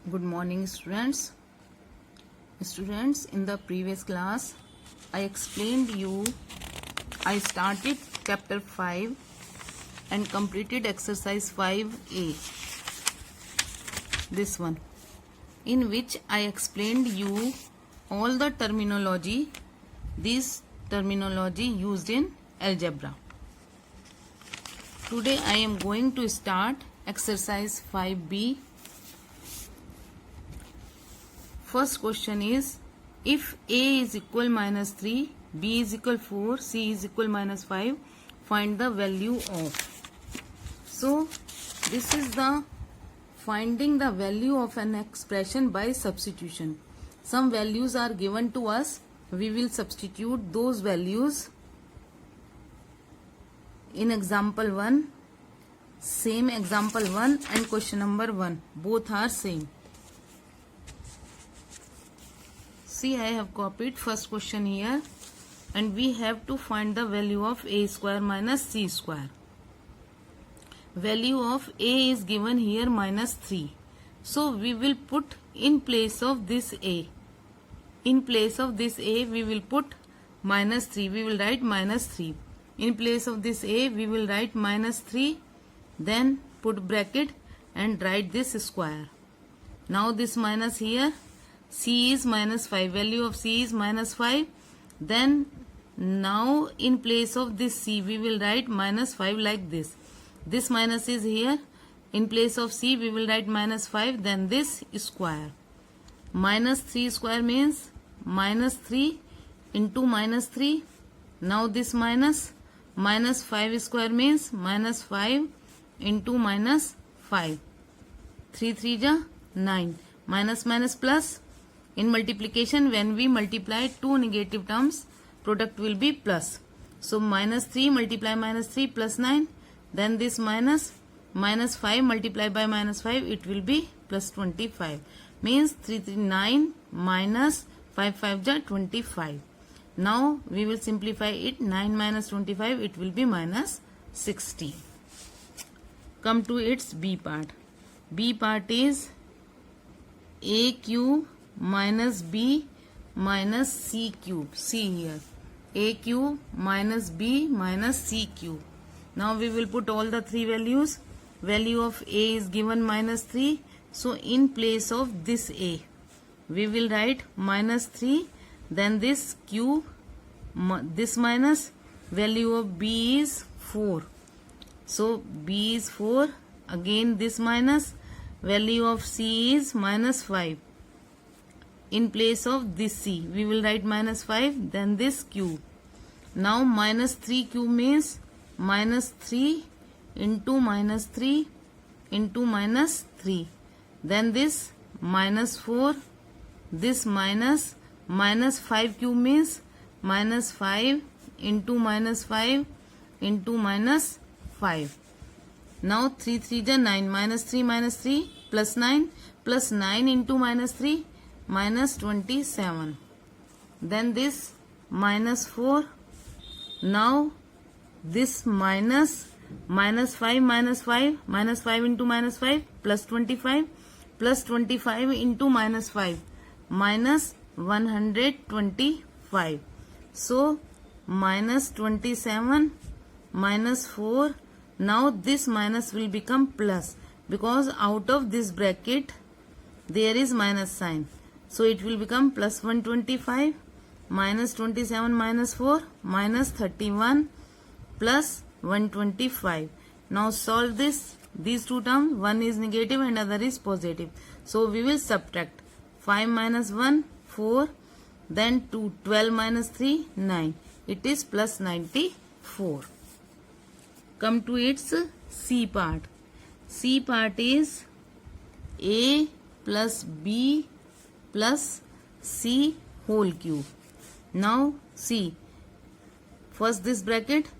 Good morning, students. In the previous class, I explained you, I started chapter 5 and completed exercise 5A, this one, in which I explained you all the terminology, this terminology used in algebra. Today I am going to start exercise 5B. First question is, if A is equal minus 3, B is equal 4, C is equal minus 5, find the value of. So, this is the finding the value of an expression by substitution. Some values are given to us. We will substitute those values in example 1. Same example 1 and question number 1. Both are same. See, I have copied first question here and we have to find the value of a square minus c square. Value of a is given here minus 3. So we will put in place of this a. In place of this a we will put minus 3. We will write minus 3. In place of this a we will write minus 3. Then put bracket and write this square. Now this minus here. C is minus 5. Value of C is minus 5. Then now in place of this C we will write minus 5 like this. This minus is here. In place of C we will write minus 5. Then this square. Minus 3 square means minus 3 into minus 3. Now this minus 5 square means minus 5 into minus 5. 3 3 ja 9. Minus minus plus. In multiplication, when we multiply two negative terms, product will be plus. So minus 3 multiply minus 3 plus 9. Then this minus 5 multiplied by minus 5, it will be plus 25. Means 3 3 9 minus 5 5 ja 25. Now we will simplify it. 9 minus 25, it will be minus 16. Come to its B part. B part is a cube minus b minus c cube. See here, a cube minus b minus c cube. Now we will put all the three values. Value of a is given minus 3. So in place of this a we will write minus 3. Then this cube, this minus. Value of b is 4. So b is 4. Again this minus. Value of c is minus 5. In place of this c we will write minus 5. Then this cube. Now minus 3 cube means minus 3 into minus 3 into minus 3. Then this minus 4. This minus 5 cube means minus 5 into minus 5 into minus 5. Now 3 3 ja 9. Minus 3 plus 9 plus 9 into minus 3 minus 27. Then this minus 4. Now this minus 5 minus 5 into minus 5 plus 25 plus 25 into minus 5 minus 125. So minus 27 minus 4. Now this minus will become plus because out of this bracket there is minus sign. So it will become plus 125 minus 27 minus 4 minus 31 plus 125. Now solve this. These two terms, one is negative and other is positive. So we will subtract. 5 minus 1, 4. Then 2, 12 minus 3, 9. It is plus 94. Come to its C part. C part is A plus B plus c whole cube. Now see, first this bracket.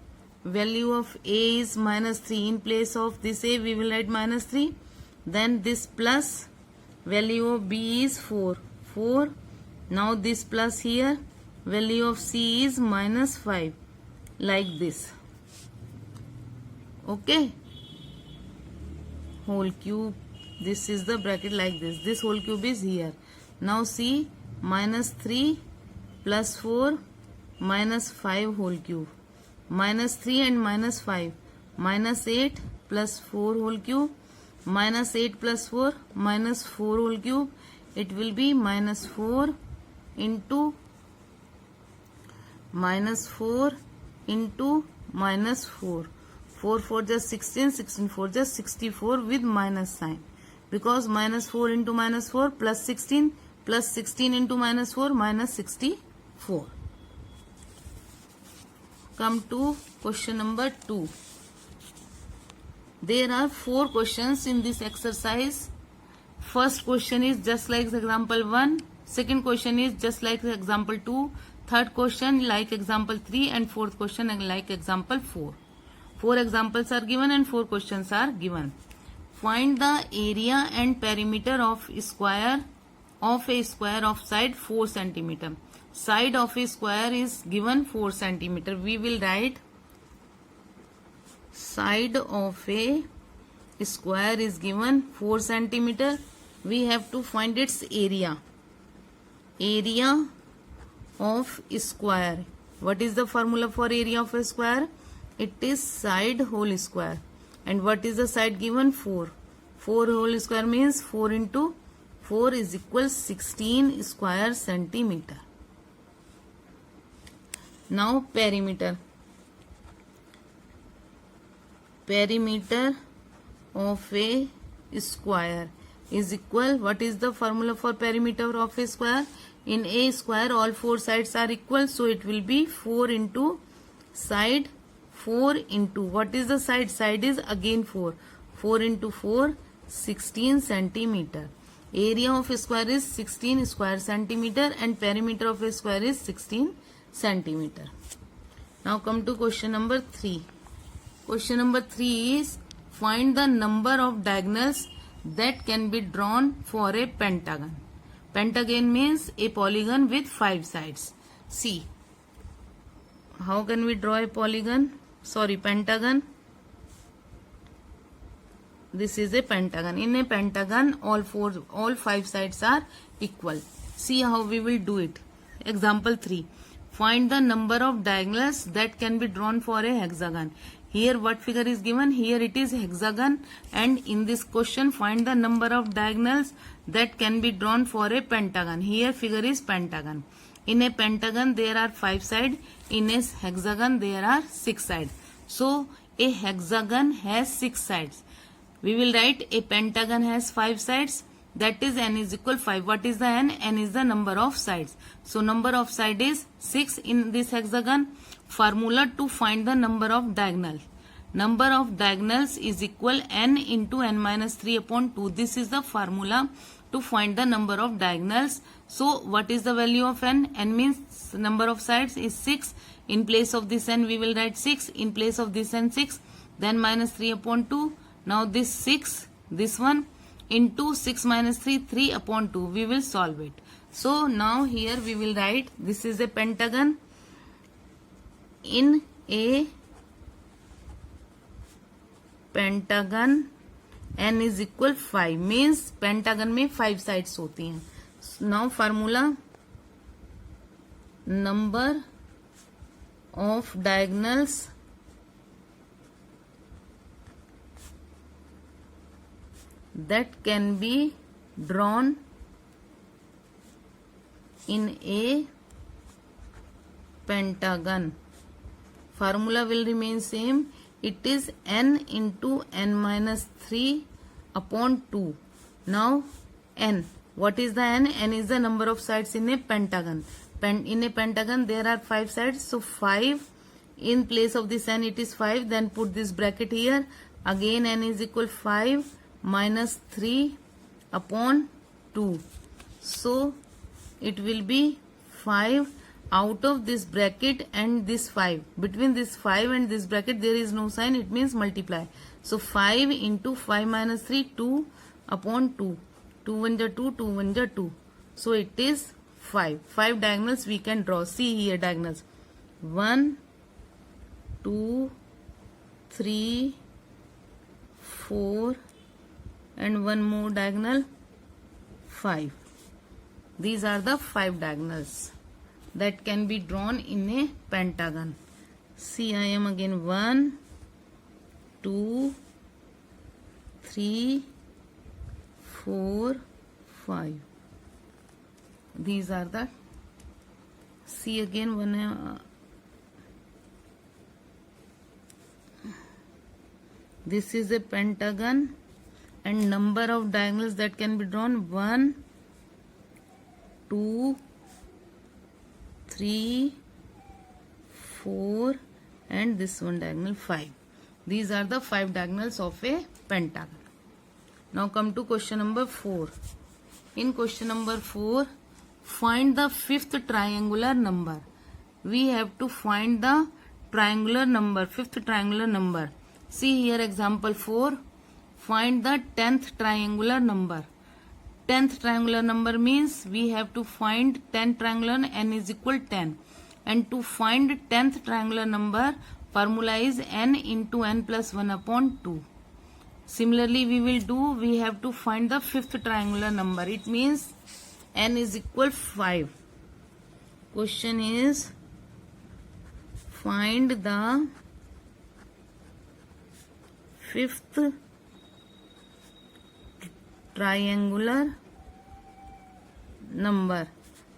Value of a is minus 3. In place of this a we will write minus 3. Then this plus. Value of b is 4. Now this plus here. Value of c is minus 5. Like this. Okay. Whole cube This is the bracket like this. This whole cube is here. Now see, minus 3 plus 4 minus 5 whole cube. Minus 3 and minus 5. Minus 8 plus 4 whole cube. Minus 8 plus 4 minus 4 whole cube. It will be minus 4 into minus 4 into minus 4. 4 4 just 16, 16 4 just 64 with minus sign. Because minus 4 into minus 4 plus 16 into minus 4 minus 64. Come to question number 2. There are 4 questions in this exercise. First question is just like example 1. Second question is just like example 2. Third question like example 3 and fourth question like example 4. 4 examples are given and 4 questions are given. Find the area and perimeter of a square of side 4 centimeter. Side of a square is given 4 centimeter. We will write side of a square is given 4 centimeter. We have to find its area. Area of square. What is the formula for area of a square? It is side whole square. And what is the side given? 4. 4 whole square means 4 into 4 is equal 16 square centimeter. Now perimeter. Perimeter of a square is equal. What is the formula for perimeter of a square? In a square all 4 sides are equal, so it will be 4 into side 4 into what is the side? Side is again 4. 4 into 4 16 centimeter. Area of a square is 16 square centimeter and perimeter of a square is 16 centimeter. Now come to question number 3. Question number 3 is find the number of diagonals that can be drawn for a pentagon. Pentagon means a polygon with 5 sides. See, how can we draw a pentagon? This is a pentagon. In a pentagon, all 5 sides are equal. See how we will do it. Example 3. Find the number of diagonals that can be drawn for a hexagon. Here what figure is given? Here it is hexagon, and in this question find the number of diagonals that can be drawn for a pentagon. Here figure is pentagon. In a pentagon there are 5 sides. In a hexagon there are 6 sides. So a hexagon has 6 sides. We will write a pentagon has 5 sides. That is n is equal 5. What is the n? N is the number of sides. So number of side is 6 in this hexagon. Formula to find the number of diagonals. Number of diagonals is equal n into n minus 3 upon 2. This is the formula to find the number of diagonals. So what is the value of n? N means number of sides is 6. In place of this n we will write 6. In place of this n 6. Then minus 3 upon 2. Now this 6, this one into 6 minus 3, 3 upon 2. We will solve it. So now here we will write this is a pentagon. In a pentagon n is equal 5 means pentagon में 5 sides होती हैं. Now formula number of diagonals that can be drawn in a pentagon. Formula will remain same. It is n into n minus 3 upon 2. Now n. What is the n? N is the number of sides in a pentagon. In a pentagon there are 5 sides. So 5 in place of this n it is 5. Then put this bracket here. Again n is equal 5 minus 3 upon 2. So it will be 5 out of this bracket and this 5. Between this 5 and this bracket there is no sign. It means multiply. So 5 into 5 minus 3, 2 upon 2. 2 1 ja 2, 2 1 ja 2. So it is 5. 5 diagonals we can draw. See here diagonals. 1, 2, 3, 4 and one more diagonal 5. These are the 5 diagonals that can be drawn in a pentagon. See, I am again 1, 2, 3, 4, 5. These are the, see again one, this is a pentagon, and number of diagonals that can be drawn 1, 2, 3, 4, and this one diagonal 5. These are the 5 diagonals of a pentagon. Now come to question number 4. In question number 4, find the 5th triangular number. We have to find the triangular number, 5th triangular number. See here example 4. Find the 10th triangular number. 10th triangular number means we have to find 10 triangular, n is equal 10. And to find 10th triangular number, formula is n into n plus 1 upon 2. Similarly, we have to find the 5th triangular number. It means n is equal 5. Question is, find the 5th triangular number,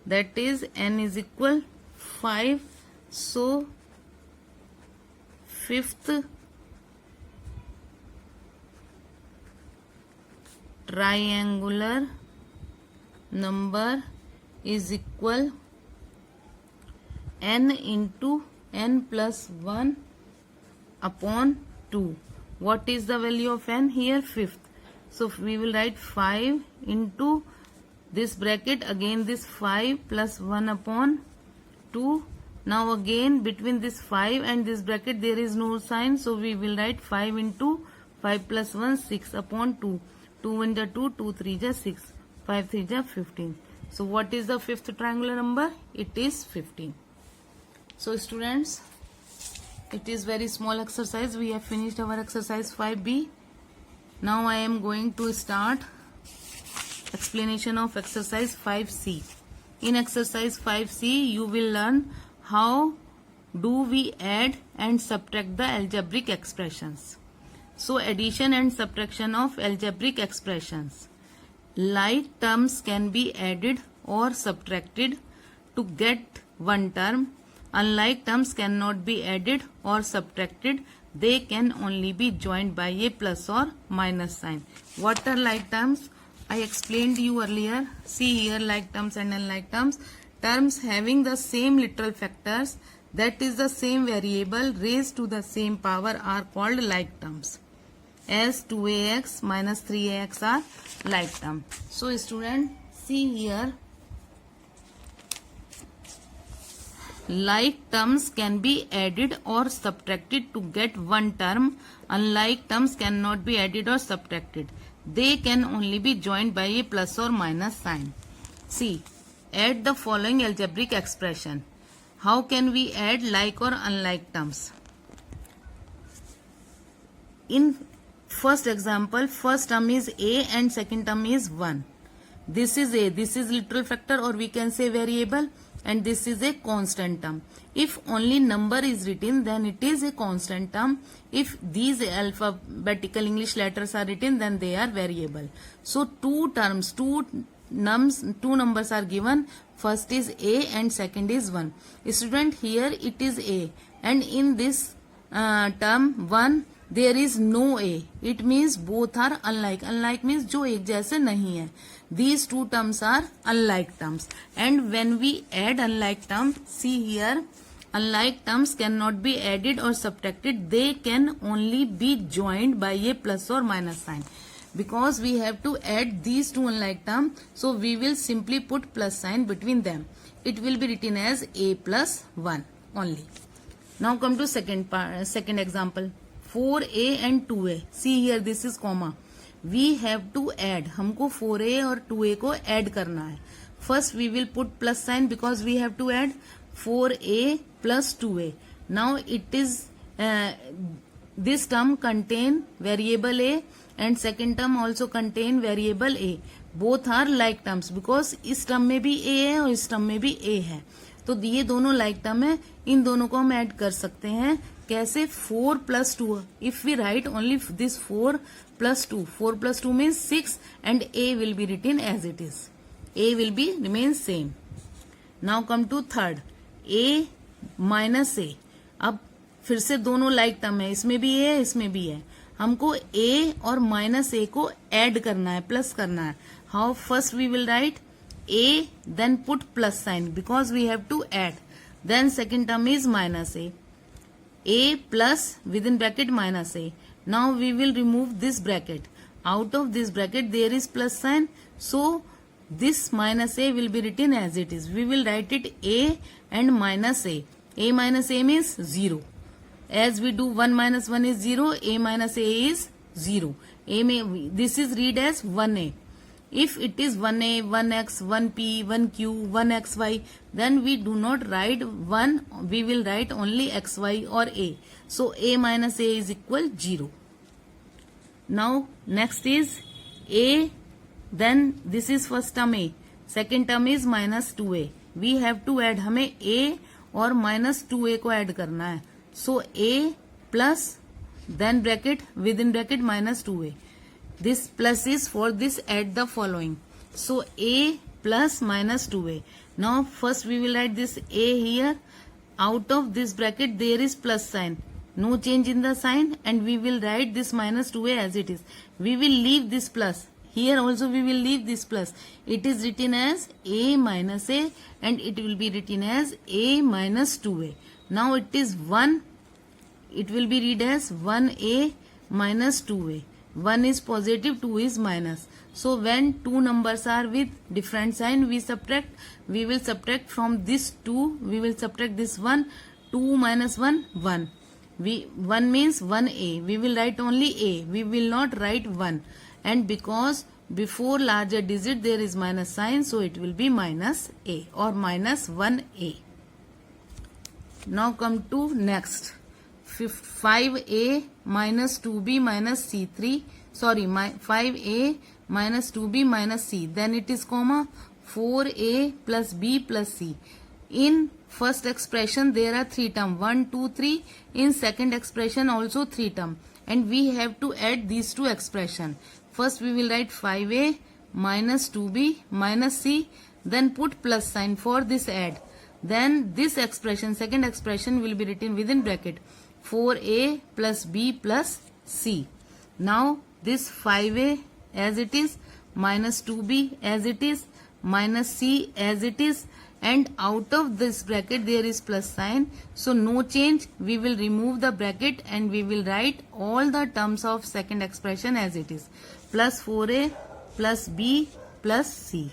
that is n is equal 5. So 5th triangular number is equal n into n plus 1 upon 2. What is the value of n? Here 5th. So we will write 5 into this bracket, again this 5 plus 1 upon 2. Now again between this 5 and this bracket there is no sign, so we will write 5 into 5 plus 1, 6 upon 2. 2 1 ja 2, 2 3 ja 6, 5 3 ja 15. So what is the 5th triangular number? It is 15. So students, it is very small exercise. We have finished our exercise 5B. Now I am going to start explanation of exercise 5C. In exercise 5C, you will learn how do we add and subtract the algebraic expressions. So addition and subtraction of algebraic expressions. Like terms can be added or subtracted to get one term. Unlike terms cannot be added or subtracted. They can only be joined by a plus or minus sign. What are like terms? I explained you earlier. See here, like terms and unlike terms. Terms having the same literal factors, that is the same variable raised to the same power, are called like terms. As 2ax minus 3ax are like term. So student, see here, like terms can be added or subtracted to get one term. Unlike terms cannot be added or subtracted. They can only be joined by a plus or minus sign. See, add the following algebraic expression. How can we add like or unlike terms? In first example, first term is a and second term is 1. This is a, this is literal factor or we can say variable, and this is a constant term. If only number is written, then it is a constant term. If these alphabetical English letters are written, then they are variable. So two terms, two numbers are given. First is a and second is 1. Student, here it is a, and in this term 1 there is no a. It means both are unlike. Unlike means जो एक जैसे नहीं है. These two terms are unlike terms. And when we add unlike terms, see here, unlike terms cannot be added or subtracted. They can only be joined by a plus or minus sign. Because we have to add these two unlike terms, so we will simply put plus sign between them. It will be written as a plus 1 only. Now come to second example. 4a and 2a. See here, this is comma. We have to add. हमको 4a और 2a को add करना है. First we will put plus sign because we have to add 4a plus 2a. Now it is this term contain variable a and second term also contain variable a. Both are like terms because इस term में भी a है और इस term में भी a है, तो ये दोनों like term है. इन दोनों को हम ऐड कर सकते हैं. कैसे? 4 plus 2. If we write only this 4 plus 2, 4 plus 2 means 6 and a will be written as it is. A will be remain same. Now come to third, a minus a. अब फिर से दोनों लाइक टर्म है, इसमें भी है इसमें भी है. हमको a और माइनस a को ऐड करना है, प्लस करना है. How? First we will write a, then put plus sign because we have to add. Then second term is minus a plus within bracket minus a. Now we will remove this bracket. Out of this bracket there is plus sign, so this minus a will be written as it is. We will write it a and minus a. A minus a means 0. As we do 1 minus 1 is 0, a minus a is 0. This is read as 1a. If it is 1a, 1x, 1p, 1q, 1xy, then we do not write 1, we will write only xy or a. So a minus a is equal 0. Now next is a, then this is first term a, second term is minus 2a. We have to add, हमें a और minus 2a को add करना है. So a plus then bracket within bracket minus 2a. This plus is for this add the following. So a plus minus 2a. Now first we will write this a here. Out of this bracket there is plus sign. No change in the sign, and we will write this minus 2a as it is. We will leave this plus. Here also we will leave this plus. It is written as a minus a and it will be written as a minus 2a. Now it is 1. It will be read as 1a minus 2a. 1 is positive, 2 is minus. So when two numbers are with different sign, we subtract. We will subtract from this 2. We will subtract this 1. 2 minus 1, 1. 1 means 1a. We will write only a. We will not write 1. And because before larger digit there is minus sign, so it will be minus a or minus 1a. Now come to next. 5a minus 2b minus c3. Sorry, 5a minus 2b minus c. Then it is comma 4a plus b plus c. In first expression there are 3 terms. 1, 2, 3. In second expression also 3 terms. And we have to add these two expressions. First we will write 5a minus 2b minus c. Then put plus sign for this add. Then this expression, second expression will be written within bracket. 4a plus b plus c. Now this 5a as it is, minus 2b as it is, minus c as it is, and out of this bracket there is plus sign. So no change. We will remove the bracket and we will write all the terms of second expression as it is. Plus 4a plus b plus c.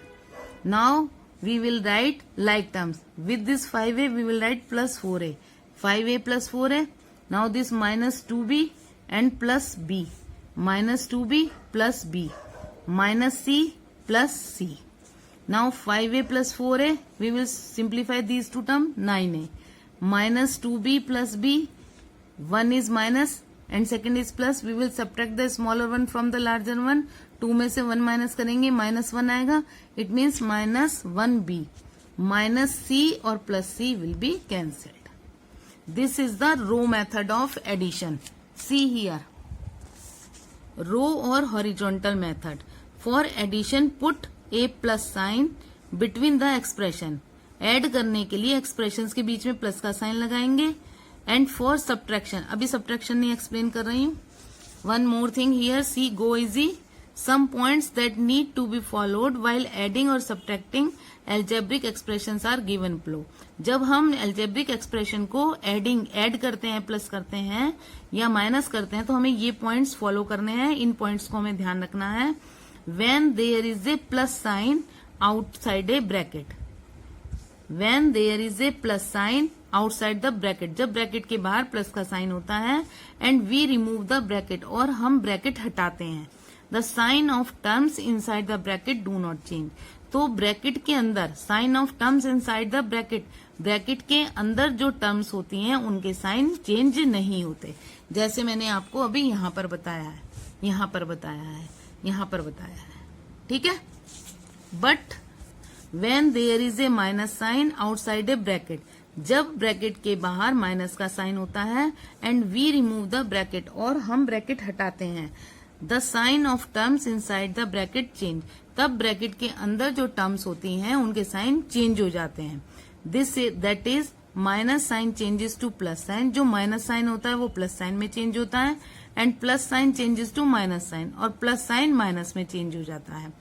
Now we will write like terms. With this 5a we will write plus 4a. 5a plus 4a. Now this minus 2b and plus b. Minus 2b plus b. Minus c plus c. Now 5a plus 4a, we will simplify these two terms, 9a. Minus 2b plus b, 1 is minus and second is plus. We will subtract the smaller one from the larger one. 2 में से 1 minus करेंगे, minus 1 आएगा. It means minus 1b. Minus c or plus c will be cancelled. This is the row method of addition. See here. Row or horizontal method. For addition, put a plus sign between the expression. Add करने के लिए expressions के बीच में plus का sign लगाएंगे. And for subtraction, अभी subtraction नहीं explain कर रही हूँ. One more thing here, see, go easy. Some points that need to be followed while adding or subtracting algebraic expressions are given below. जब हम algebraic expression को add करते हैं, plus करते हैं या minus करते हैं, तो हमें ये points follow करने हैं. इन points को हमें ध्यान रखना है. When there is a plus sign outside a bracket. When there is a plus sign outside the bracket. जब bracket के बाहर plus का sign होता है and we remove the bracket और हम bracket हटाते हैं. The sign of terms inside the bracket do not change. तो bracket के अंदर sign of terms inside the bracket के अंदर जो terms होती हैं उनके sign change नहीं होते, जैसे मैंने आपको अभी यहाँ पर बताया है. यहां पर बताया है, यहां पर बताया है, ठीक है। But when there is a minus sign outside a bracket, जब ब्रैकेट के बाहर माइनस का साइन होता है, and we remove the bracket, और हम ब्रैकेट हटाते हैं, the sign of terms inside the bracket change, तब ब्रैकेट के अंदर जो टर्म्स होती हैं उनके साइन चेंज हो जाते हैं। This that is minus sign changes to plus sign, जो माइनस साइन होता है वो प्लस साइन में चेंज होता है, and plus sign changes to minus sign, और प्लस साइन माइनस में चेंज हो जाता है।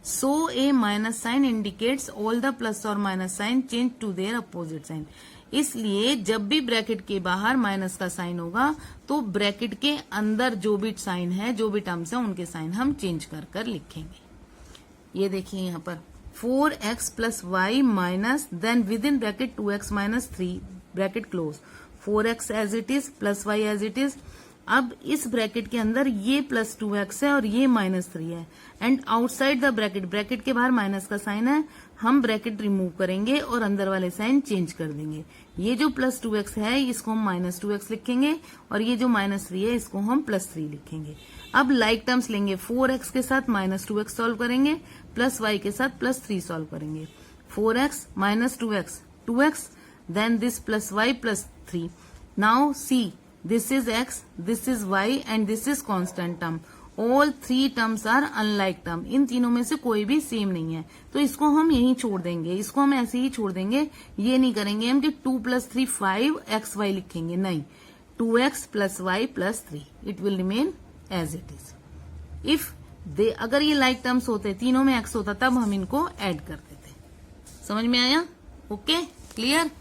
So a minus sign indicates all the plus और minus sign change to their opposite sign. इसलिए जब भी ब्रैकेट के बाहर माइनस का साइन होगा तो ब्रैकेट के अंदर जो भी साइन है, जो भी टर्म्स है, उनके साइन हम चेंज कर कर लिखेंगे। ये देखिए यहाँ पर 4x plus Y minus, then within bracket 2x minus 3 bracket close, 4x as it is plus Y as it is. अब इस ब्रैकेट के अंदर ये प्लस 2x है और ये माइनस 3 है, and outside the bracket, bracket के बाहर माइनस का साइन है, हम ब्रैकेट रिमूव करेंगे और अंदर वाले साइन चेंज कर देंगे। ये जो प्लस 2x है इसको हम माइनस 2x लिखेंगे, और ये जो माइनस 3 है इसको हम प्लस 3 लिखेंगे। अब लाइक टर्म्स लेंगे, 4x के साथ माइनस 2x सॉल्व करेंगे, प्लस y के साथ प्लस 3 सॉल्व करेंगे। 4x minus 2x, 2x, then this plus y plus 3। Now see, this is x, this is y and this is constant term. All three terms are unlike term. इन तीनों में से कोई भी same नहीं है, तो इसको हम यहीं छोड़ देंगे, इसको हम ऐसे ही छोड़ देंगे। ये नहीं करेंगे हम कि 2 प्लस 3 5xy लिखेंगे, नहीं, 2x plus Y plus 3, it will remain as it is. If they, अगर ये लाइक टर्म्स होते, तीनों में x होता, तब हम इनको ऐड कर देते। समझ में आया? Okay, clear.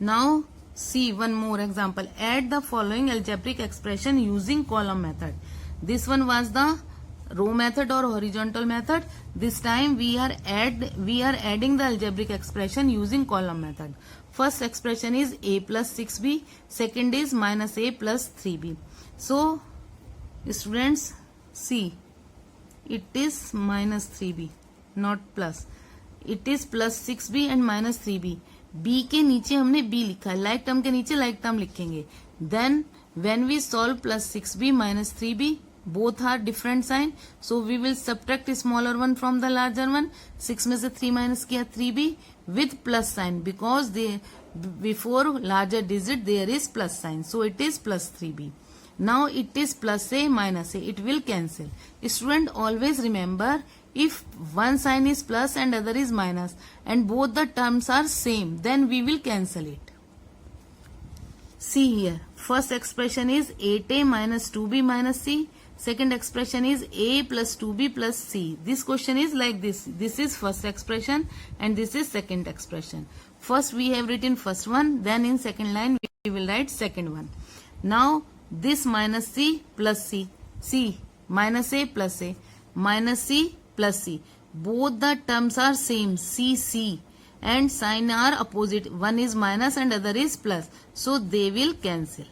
Now see one more example. Add the following algebraic expression using column method. This one was the row method or horizontal method. This time we are adding the algebraic expression using column method. First expression is a plus 6b. Second is minus a plus 3b. So students, see, it is minus 3b, not plus. It is plus 6b and minus 3b. b के नीचे हमने b लिखा है, like term के नीचे like term लिखेंगे। Then when we solve plus 6b minus 3b, both are different sign, so we will subtract smaller one from the larger one. 6 में से 3 माइनस किया 3b with plus sign, because they before larger digit there is plus sign, so it is plus 3b. Now it is plus a minus a, it will cancel. Student, always remember, if one sign is plus and other is minus and both the terms are same, then we will cancel it. See here, first expression is 8a minus 2b minus c. Second expression is a plus 2b plus c. This question is like this. This is first expression and this is second expression. First we have written first one, then in second line we will write second one. Now this minus c plus c, c minus a plus a, minus c plus c, both the terms are same, c and sign are opposite, one is minus and other is plus, so they will cancel.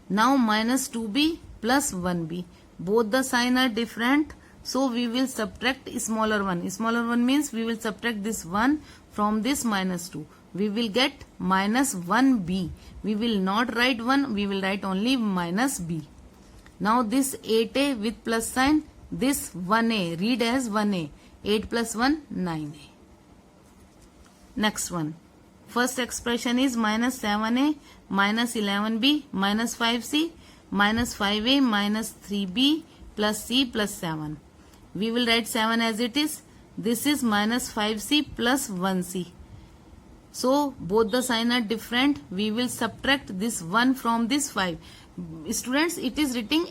Now minus 2b plus 1b, both the sign are different, so we will subtract smaller one. Smaller one means we will subtract this 1 from this minus 2. We will get minus 1b. We will not write 1, we will write only minus b. Now this 8a with plus sign, this 1a, read as 1a. 8 plus 1, 9a. Next one. First expression is minus 7a, minus 11b, minus 5c, minus 5a, minus 3b, plus c plus 7. We will write 7 as it is. This is minus 5c plus 1c. So both the sign are different. We will subtract this 1 from this 5. Students, it is written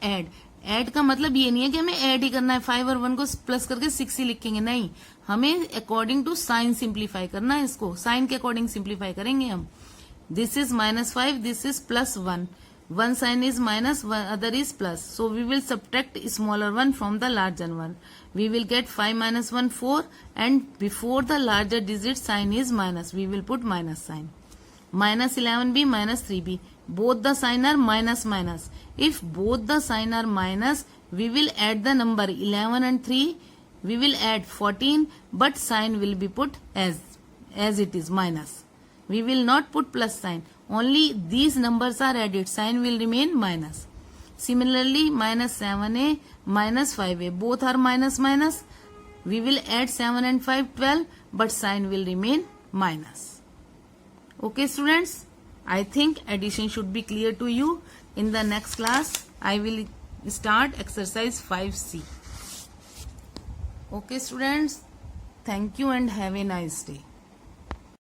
add. Add का मतलब ये नहीं है कि हमें add ही करना है, 5 और 1 को प्लस करके 6 ही लिखेंगे, नहीं, हमें according to sign simplify करना है, इसको sign के according simplify करेंगे हम। This is minus 5, this is plus 1. One sign is minus, other is plus. So we will subtract smaller one from the larger one. We will get 5 minus 1, 4, and before the larger digit sign is minus, we will put minus sign. Minus 11b, minus 3b. Both the sign are minus minus. If both the sign are minus, we will add the number 11 and 3. We will add 14, but sign will be put as it is, minus. We will not put plus sign. Only these numbers are added. Sign will remain minus. Similarly, minus 7a minus 5a, both are minus minus. We will add 7 and 5, 12, but sign will remain minus. Okay students, I think addition should be clear to you. In the next class, I will start exercise 5C. Okay students, thank you and have a nice day.